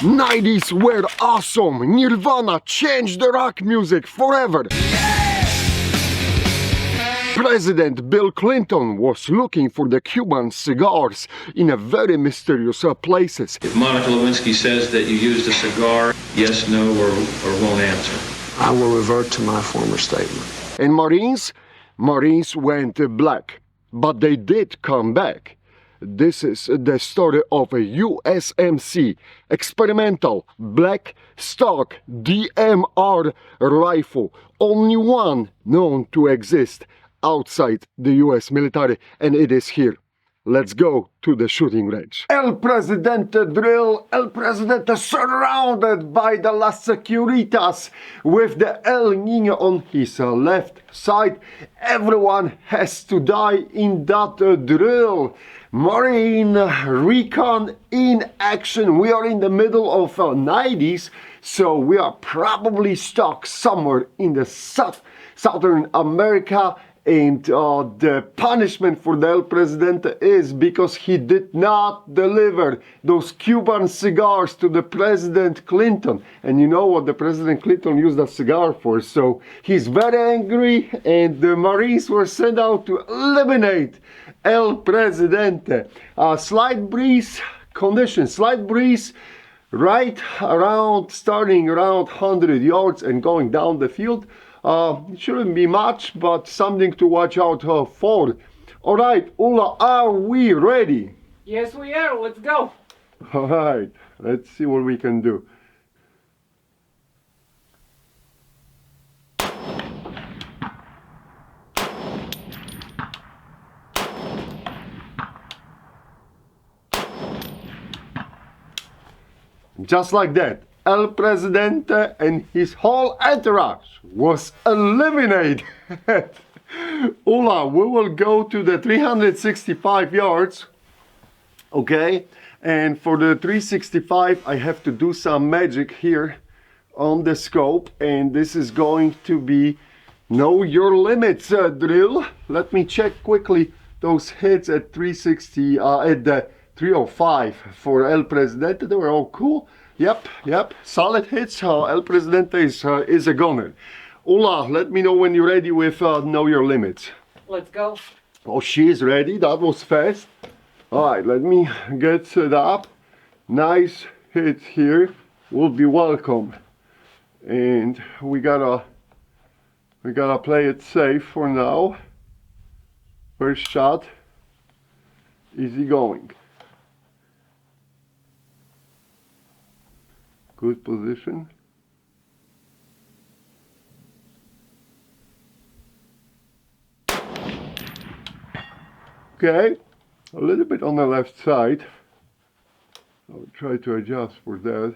90s were awesome. Nirvana changed the rock music forever. President Bill Clinton was looking for the Cuban cigars in a very mysterious places. If Monica Lewinsky says that you used a cigar, yes, no, or won't answer. I will revert to my former statement. And Marines went black, but they did come back. This is the story of a USMC experimental black stock DMR rifle, only one known to exist outside the US military, and it is here. Let's go to the shooting range. El Presidente drill. El Presidente surrounded by the Las Securitas with the El Niño on his left side. Everyone has to die in that drill. Marine recon in action. We are in the middle of 90s, so we are probably stuck somewhere in the Southern America. And the punishment for the El Presidente is because he did not deliver those Cuban cigars to the President Clinton. And you know what the President Clinton used that cigar for, so he's very angry, and the Marines were sent out to eliminate El Presidente. Slight breeze conditions, slight breeze right around, starting around 100 yards and going down the field. It shouldn't be much, but something to watch out for. All right, Ulla, are we ready? Yes, we are. Let's go. All right, let's see what we can do. Just like that, El Presidente and his whole entourage was eliminated. Ulla, we will go to the 365 yards, okay? And for the 365, I have to do some magic here on the scope, and this is going to be Know Your Limits drill. Let me check quickly those hits at 360, at the 305 for El Presidente. They were all cool. Yep, solid hits. El Presidente is a gunner. Ulla, let me know when you're ready with Know Your Limits. Let's go. Oh, she is ready. That was fast. All right, let me get set up. Nice hit here. Will be welcome. And we gotta play it safe for now. First shot. Easy going. Good position. Okay, a little bit on the left side. I'll try to adjust for that.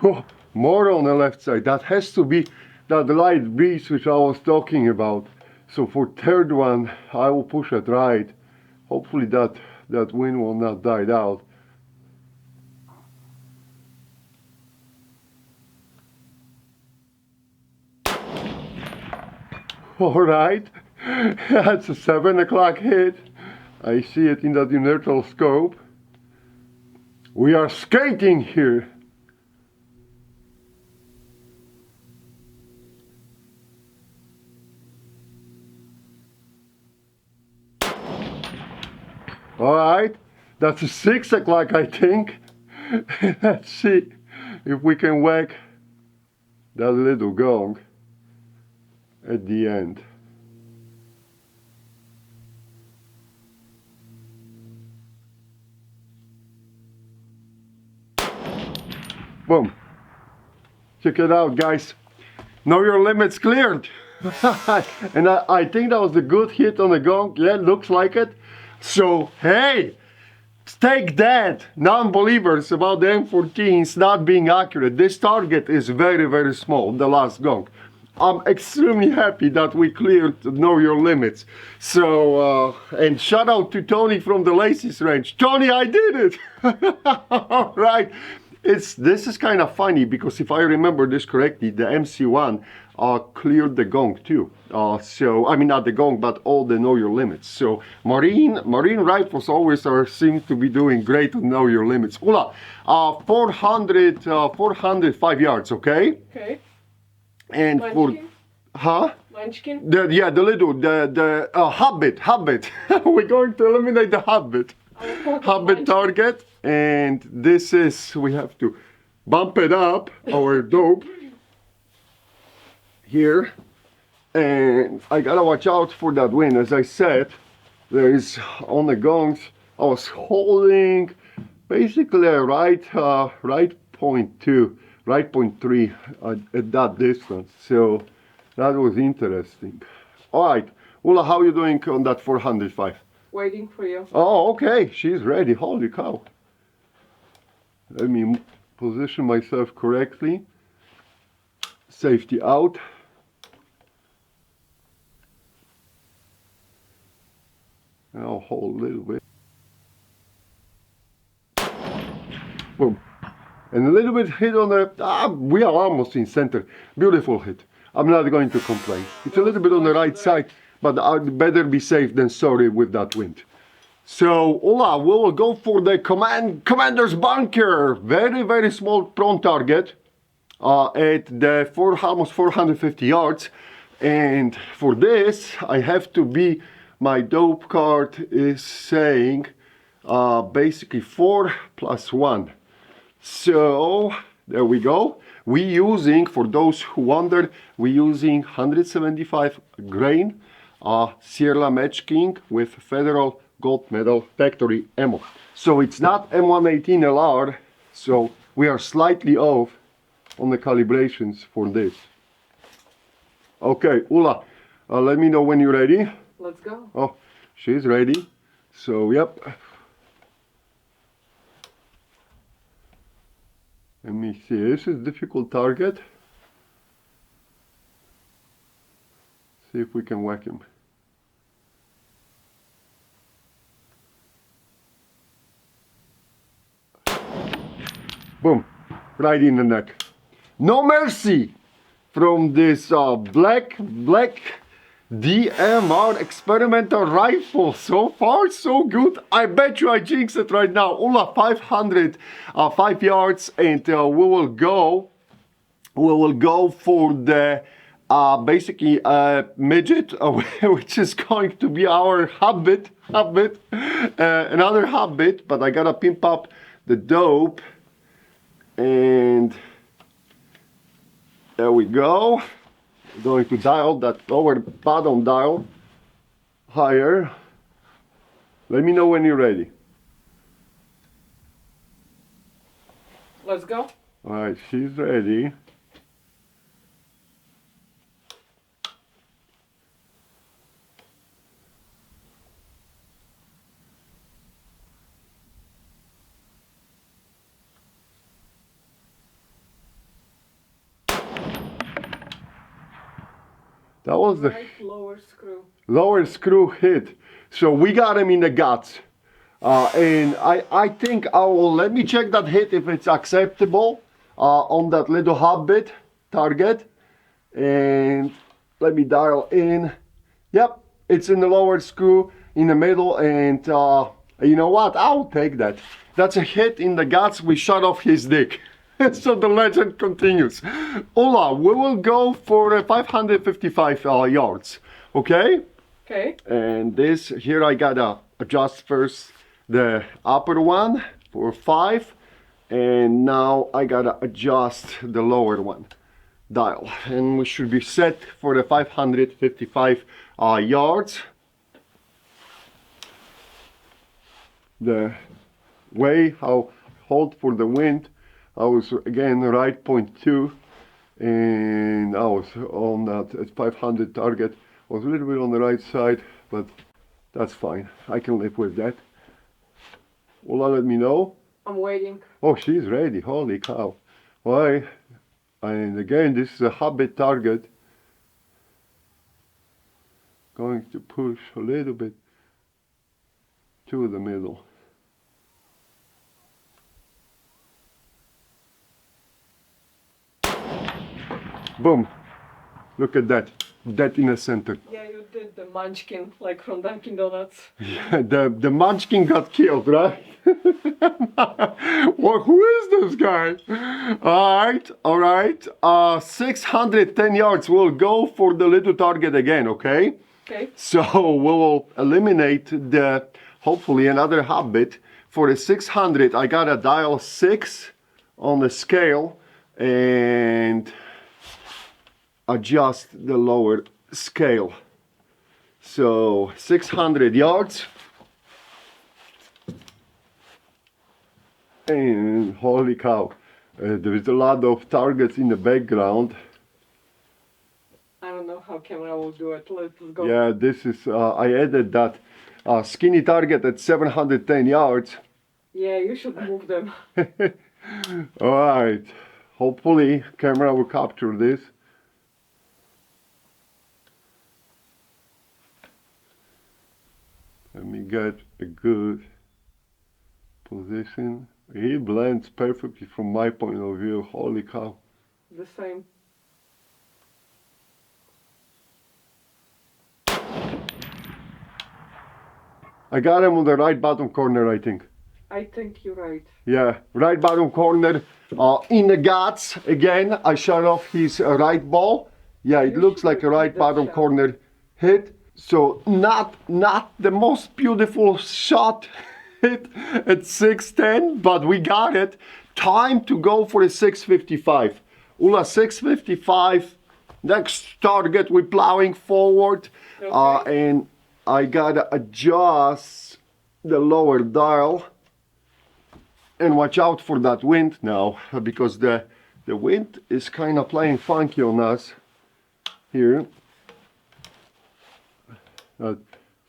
Oh, more on the left side. That has to be that light breeze which I was talking about. So for third one, I will push it right. Hopefully that wind will not die out. All right, that's a 7 o'clock hit. I see it in that inertial scope. We are skating here. All right, that's a 6 o'clock, I think. Let's see if we can whack that little gong at the end. Boom. Check it out, guys. Know Your Limits cleared. And I think that was a good hit on the gong. Yeah, looks like it. So, hey, take that, non-believers, about the M14s not being accurate. This target is very, very small, the last gong. I'm extremely happy that we cleared Know Your Limits. So, and shout out to Tony from the Lacey's Range. Tony, I did it! All right. This is kind of funny because if I remember this correctly, the MC1 cleared the gong too. So I mean not the gong, but all the know your limits. So marine rifles always seem to be doing great to know your limits. Ula, 405 yards, okay? Okay. And Munchkin? huh? Munchkin? The little habit. We're going to eliminate the habit. Habit target, and this is, we have to bump it up, our dope here, and I gotta watch out for that wind. As I said, there is on the gongs, I was holding basically a right point 2, right point 3 at that distance, so that was interesting. All right, Ula, how are you doing on that 405? Waiting for you. Oh, okay, she's ready. Holy cow. Let me position myself correctly. Safety out. And I'll hold a little bit. Boom. And a little bit hit on the, we are almost in center. Beautiful hit. I'm not going to complain. It's a little bit on the right side, but I'd better be safe than sorry with that wind. So, Ola, we will go for the commander's bunker. Very, very small prone target at the almost 450 yards. And for this, I have to be, my dope card is saying basically 4 + 1. So, there we go. We using, for those who wondered, we using 175 grain Sierra Match King with Federal Gold Medal factory ammo. So it's not M118 LR, so we are slightly off on the calibrations for this. Okay, Ula, let me know when you're ready. Let's go. Oh, she's ready. So, yep. Let me see, this is difficult target. See if we can whack him. Boom, right in the neck. No mercy from this black DMR experimental rifle. So far, so good. I bet you I jinxed it right now. Ula, 505 yards, and we will go for the basically midget, which is going to be our habit, another habit. But I gotta pimp up the dope, and there we go. Going to dial that lower bottom dial higher. Let me know when you're ready. Let's go. All right, she's ready. That was the Right lower screw hit. So we got him in the guts. And I think I will, let me check that hit if it's acceptable on that little habit target. And let me dial in. Yep, it's in the lower screw in the middle. And you know what? I'll take that. That's a hit in the guts. We shut off his dick. So the legend continues. Ola, we will go for 555 yards. Okay? Okay. And this here I gotta adjust first the upper one for 5, and now I gotta adjust the lower one dial, and we should be set for the 555 yards. The way how hold for the wind, I was again right point 2, and I was on that at 500 target. I was a little bit on the right side, but that's fine. I can live with that. Ola, let me know. I'm waiting. Oh, she's ready. Holy cow. Why? And again, this is a habit target. Going to push a little bit to the middle. Boom. Look at that. That in the center. Yeah, you did the munchkin, like from Dunkin' Donuts. The munchkin got killed, right? Well, who is this guy? All right. 610 yards. We'll go for the little target again, okay? Okay. So we will eliminate the, hopefully another habit. For the 600, I gotta dial 6 on the scale and adjust the lower scale. So 600 yards. And holy cow, there is a lot of targets in the background. I don't know how camera will do it. Let's go. Yeah, this is, I added that skinny target at 710 yards. Yeah, you should move them. Alright, hopefully camera will capture this. Let me get a good position. He blends perfectly from my point of view. Holy cow. The same. I got him on the right bottom corner, I think. I think you're right. Yeah, right bottom corner. In the guts again. I shot off his right ball. Yeah, it You looks should like a repeat right that bottom shot. corner hit. So not the most beautiful shot hit at 610, but we got it. Time to go for a 655. Ula 655. Next target, we're plowing forward. Okay. And I gotta adjust the lower dial. And watch out for that wind now, because the wind is kind of playing funky on us here.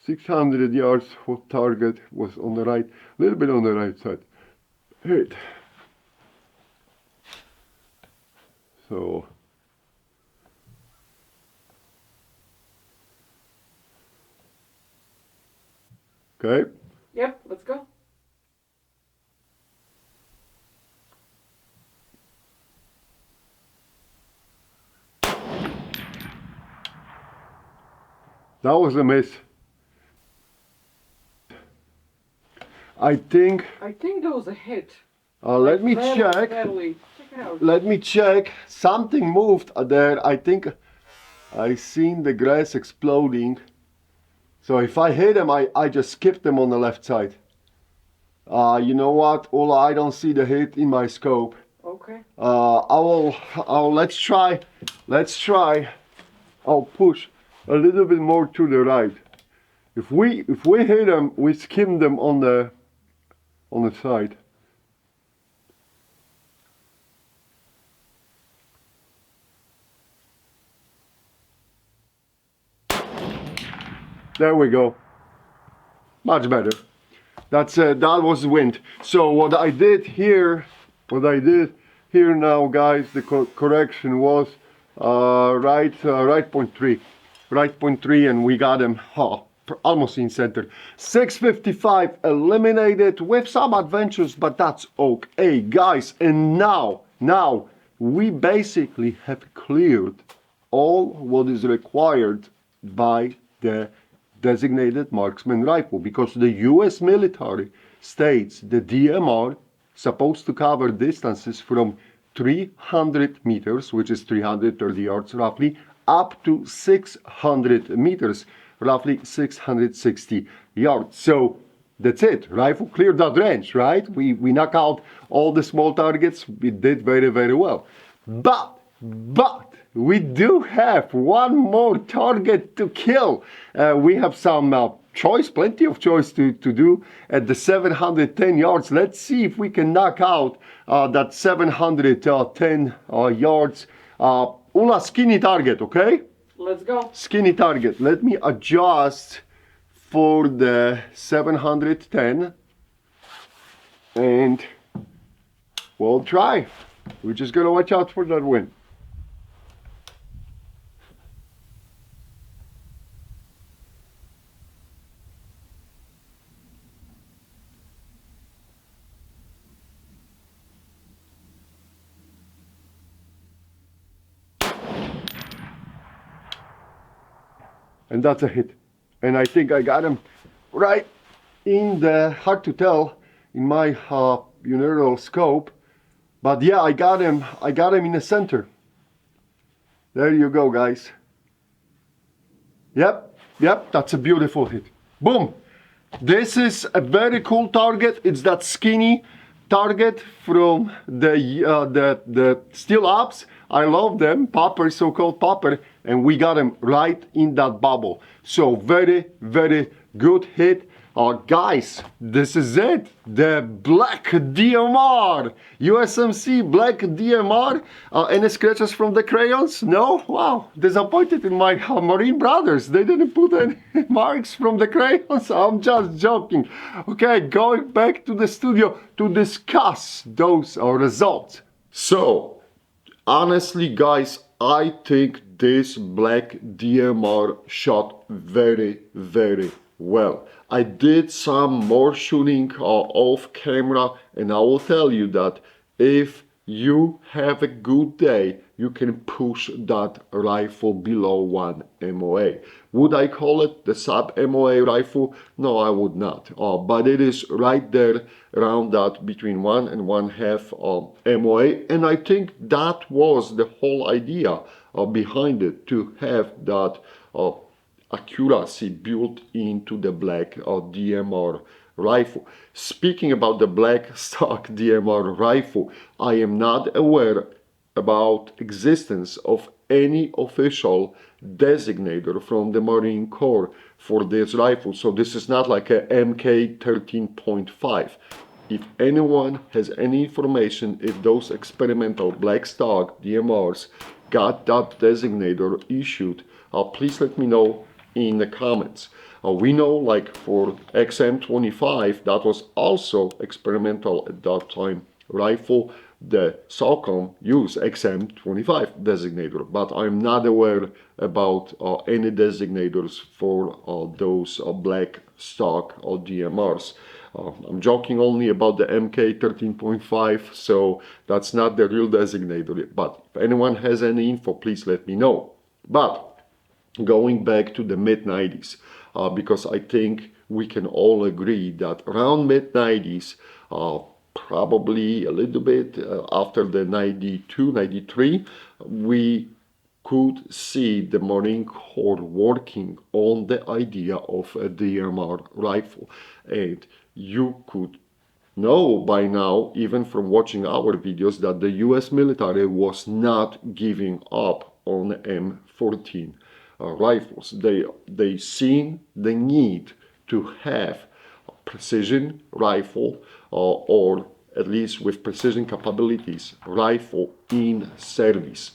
600 yards for target was on the right, a little bit on the right side. Hit. So okay. Yep, let's go. That was a miss. I think. I think that was a hit. Let me Barely, check. barely. Check it out. Let me check. Something moved there. I think I seen the grass exploding. So if I hit him, I just skipped him on the left side. You know what, Ola? I don't see the hit in my scope. Okay. Let's try. I'll push a little bit more to the right. If we hit them, we skim them on the side. There we go. Much better. That was wind. So what I did here now, guys, the correction was right point three, and we got him almost in center. 655 eliminated with some adventures, but that's okay, guys. And now we basically have cleared all what is required by the designated marksman rifle, because the US military states the DMR supposed to cover distances from 300 meters, which is 330 yards roughly, up to 600 meters, roughly 660 yards. So that's it. Rifle cleared that range, right? We knock out all the small targets. We did very, very well. But we do have one more target to kill. We have some choice, plenty of choice to do at the 710 yards. Let's see if we can knock out that 710 yards. Ula, skinny target, okay? Let's go. Skinny target. Let me adjust for the 710 and we'll try. We're just gonna watch out for that wind. and that's a hit. And I think I got him right in the, hard to tell, in my binaural scope, but yeah, I got him in the center. There you go, guys. Yep, that's a beautiful hit. Boom. This is a very cool target. It's that skinny target from the steel ups. I love them, popper, so-called popper, and we got him right in that bubble. So very, very good hit. Guys, this is it, the Black DMR, USMC Black DMR. Any scratches from the crayons? No? Wow, disappointed in my Marine brothers. They didn't put any marks from the crayons. I'm just joking. Okay, going back to the studio to discuss those results. So, honestly, guys, I think this Black DMR shot very, very well. I did some more shooting off camera, and I will tell you that if you have a good day, you can push that rifle below 1 MOA. Would I call it the sub MOA rifle? No, I would not. But it is right there around that between 1 and 1/2 MOA, and I think that was the whole idea behind it, to have that accuracy built into the Black DMR rifle. Speaking about the black stock DMR rifle, I am not aware about existence of any official designator from the Marine Corps for this rifle. So this is not like a MK 13.5. If anyone has any information, if those experimental black stock DMRs got that designator issued, please let me know in the comments. We know, like for XM25, that was also experimental at that time rifle. The SOCOM used XM25 designator, but I'm not aware about any designators for those black stock DMRs. I'm joking only about the MK 13.5, so that's not the real designator. But if anyone has any info, please let me know. But going back to the mid-90s, because I think we can all agree that around mid-90s, probably a little bit after the 92, 93, we could see the Marine Corps working on the idea of a DMR rifle. And you could know by now, even from watching our videos, that the US military was not giving up on M14 rifles. They seen the need to have a precision rifle, or at least with precision capabilities, rifle in service,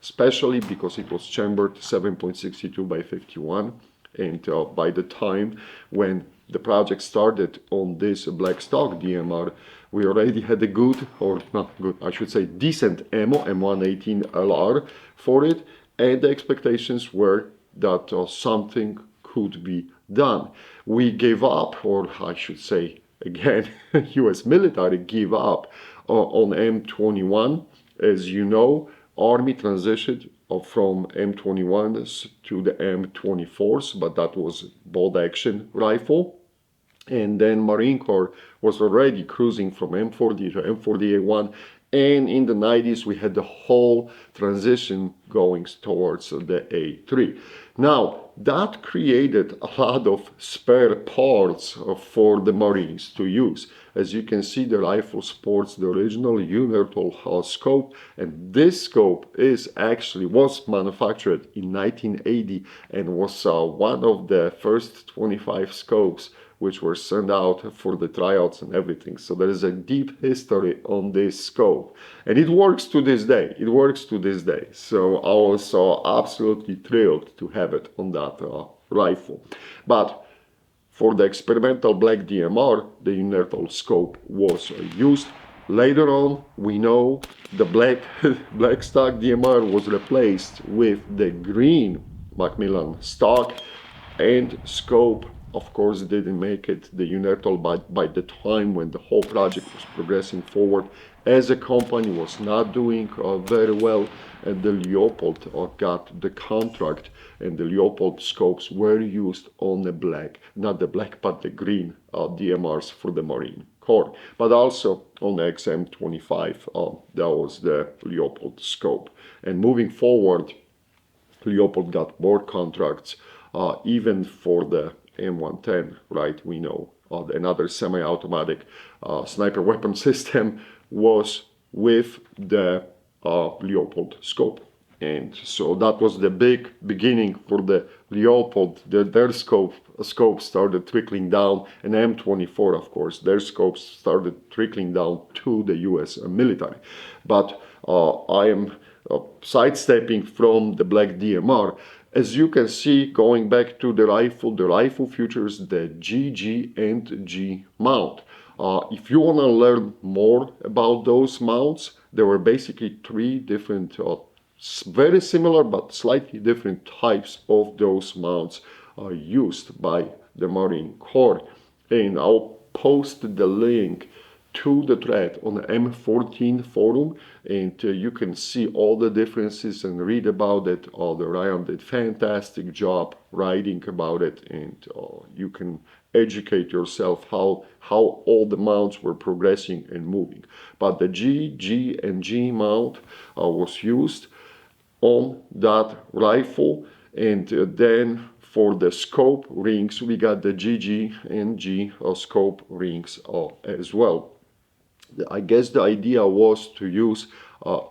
especially because it was chambered 7.62 by 51, and by the time when the project started on this black stock DMR, we already had a good, or not good, I should say decent ammo, M118 LR for it, and the expectations were that something could be done. We gave up, or I should say again, US military gave up on M21. As you know, Army transitioned from M21s to the M24s, but that was bolt action rifle. And then Marine Corps was already cruising from M40 to M40A1, and in the 90s we had the whole transition going towards the A3. Now, that created a lot of spare parts for the Marines to use. As you can see, the rifle sports the original unital scope, and this scope was manufactured in 1980 and was one of the first 25 scopes which were sent out for the tryouts and everything. So there is a deep history on this scope, and it works to this day. It works to this day. So I was absolutely thrilled to have it on that rifle. But for the experimental black DMR, the unital scope was used. Later on, we know the black stock DMR was replaced with the green Macmillan stock, and scope of course didn't make it the unital, but by the time when the whole project was progressing forward, as a company was not doing very well, and the Leopold got the contract, and the Leopold scopes were used on the black, not the black but the green DMRs for the Marine Corps, but also on the XM25 that was the Leopold scope. And moving forward, Leopold got more contracts, even for the M110, right? We know another semi-automatic sniper weapon system was with the Leopold scope. And so that was the big beginning for the Leopold. Their scope started trickling down, and M24, of course, their scopes started trickling down to the US military. But I am sidestepping from the Black DMR. As you can see, going back to the rifle features the GG&G mount. If you want to learn more about those mounts, there were basically three different, very similar but slightly different types of those mounts used by the Marine Corps. And I'll post the link to the thread on the M14Forum, and you can see all the differences and read about it. The Ryan did fantastic job writing about it, and you can educate yourself how all the mounts were progressing and moving. But the GG&G mount was used on that rifle, and then for the scope rings we got the GG&G scope rings as well. I guess the idea was to use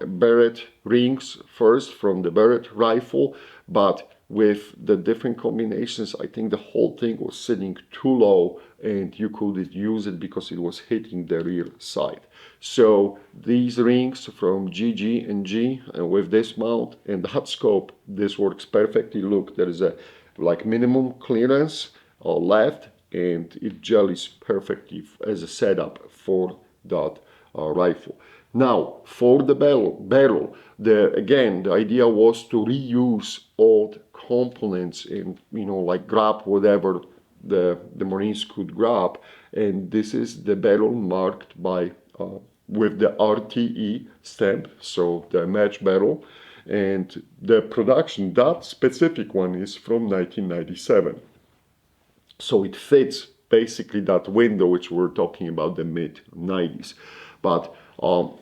Barrett rings first from the Barrett rifle, but with the different combinations, I think the whole thing was sitting too low and you couldn't use it because it was hitting the rear side. So these rings from GG&G with this mount and that scope, this works perfectly. Look, there is a like minimum clearance left, and it jellies perfectly as a setup for that rifle. Now for the barrel, again the idea was to reuse old components and like grab whatever the Marines could grab, and this is the barrel marked by with the RTE stamp, so the match barrel, and the production, that specific one is from 1997, so it fits basically that window which we're talking about, the mid-90s. But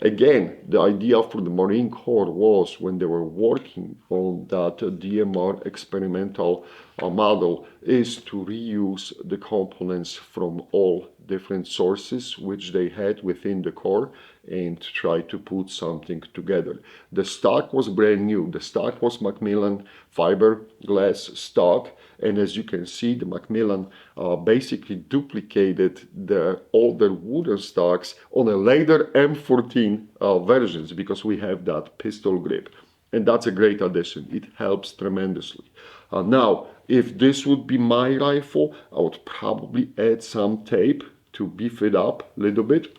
again, the idea for the Marine Corps was, when they were working on that DMR experimental model, is to reuse the components from all different sources which they had within the Corps and try to put something together. The stock was brand new. The stock was Macmillan fiberglass stock, and as you can see, the Macmillan basically duplicated the older wooden stocks on a later M14 versions, because we have that pistol grip, and that's a great addition. It helps tremendously. Now, if this would be my rifle, I would probably add some tape to beef it up a little bit,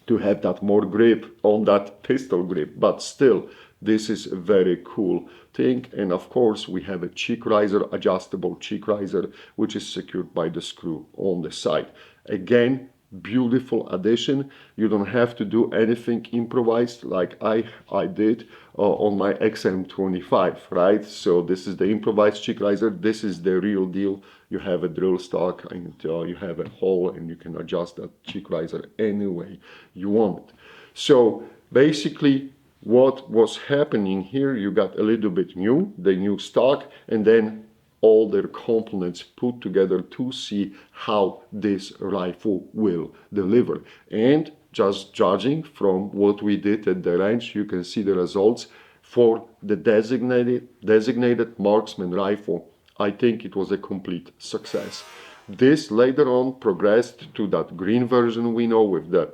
to have that more grip on that pistol grip, but still, this is a very cool thing. And of course, we have a cheek riser, adjustable cheek riser, which is secured by the screw on the side. Again, beautiful addition. You don't have to do anything improvised like I did on my XM25, right? So this is the improvised cheek riser. This is the real deal. You have a drill stock and you have a hole, and you can adjust that cheek riser any way you want it. So basically, what was happening here, you got a little bit new, the new stock, and then all their components put together to see how this rifle will deliver. And just judging from what we did at the range, you can see the results for the designated marksman rifle. I think it was a complete success. This later on progressed to that green version we know, with the,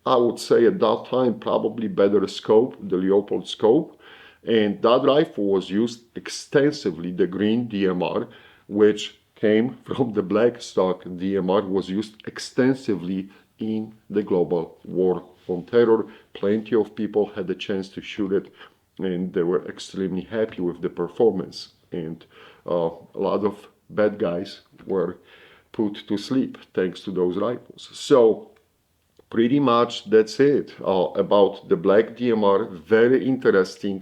I would say at that time, probably better scope, the Leopold scope. And that rifle was used extensively. The green DMR, which came from the black stock DMR, was used extensively in the global war on terror. Plenty of people had the chance to shoot it, and they were extremely happy with the performance. And a lot of bad guys were put to sleep thanks to those rifles. So pretty much that's it about the Black DMR. Very interesting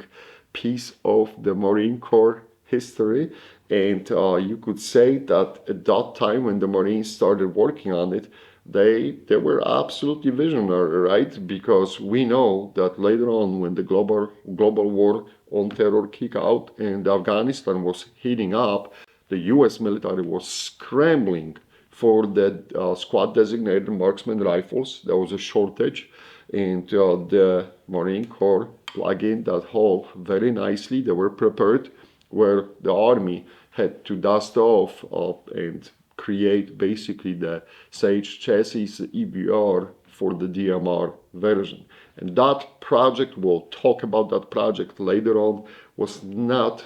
piece of the Marine Corps history. And you could say that at that time when the Marines started working on it, they were absolutely visionary, right? Because we know that later on, when the global war on terror kicked out and Afghanistan was heating up, the US military was scrambling for the squad designated marksman rifles. There was a shortage, and the Marine Corps plugged in that hole very nicely. They were prepared, where the army had to dust off and create basically the Sage chassis EBR for the DMR version. And that project, we'll talk about that project later on, was not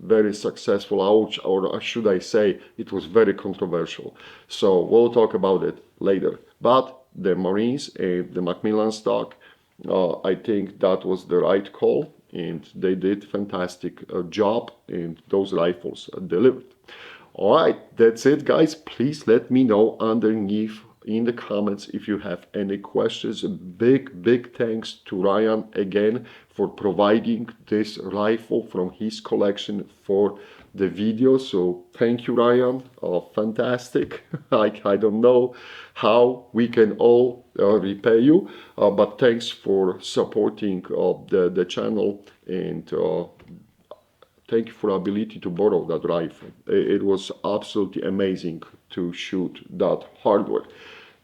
very successful, or should I say, it was very controversial. So we'll talk about it later. But the Marines and the Macmillan stock, I think that was the right call, and they did fantastic job, and those rifles delivered. All right, that's it, guys. Please let me know underneath in the comments if you have any questions. Big thanks to Ryan again for providing this rifle from his collection for the video. So thank you, Ryan. Fantastic. I don't know how we can all repay you, but thanks for supporting the channel, and thank you for the ability to borrow that rifle. It was absolutely amazing to shoot that hardware.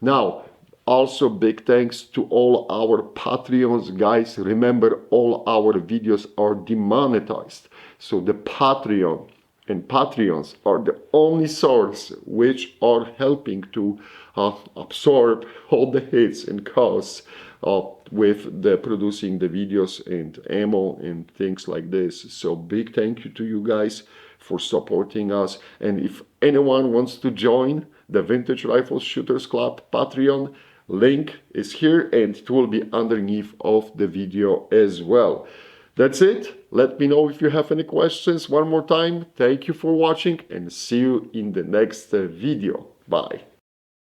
Now, also big thanks to all our Patreons, guys. Remember, all our videos are demonetized. So the Patreon and Patreons are the only source which are helping to absorb all the hits and costs with the producing the videos and ammo and things like this. So big thank you to you guys for supporting us. And if anyone wants to join the Vintage Rifle Shooters Club Patreon, link is here, and it will be underneath of the video as well. That's it. Let me know if you have any questions. One more time, thank you for watching, and see you in the next video. Bye.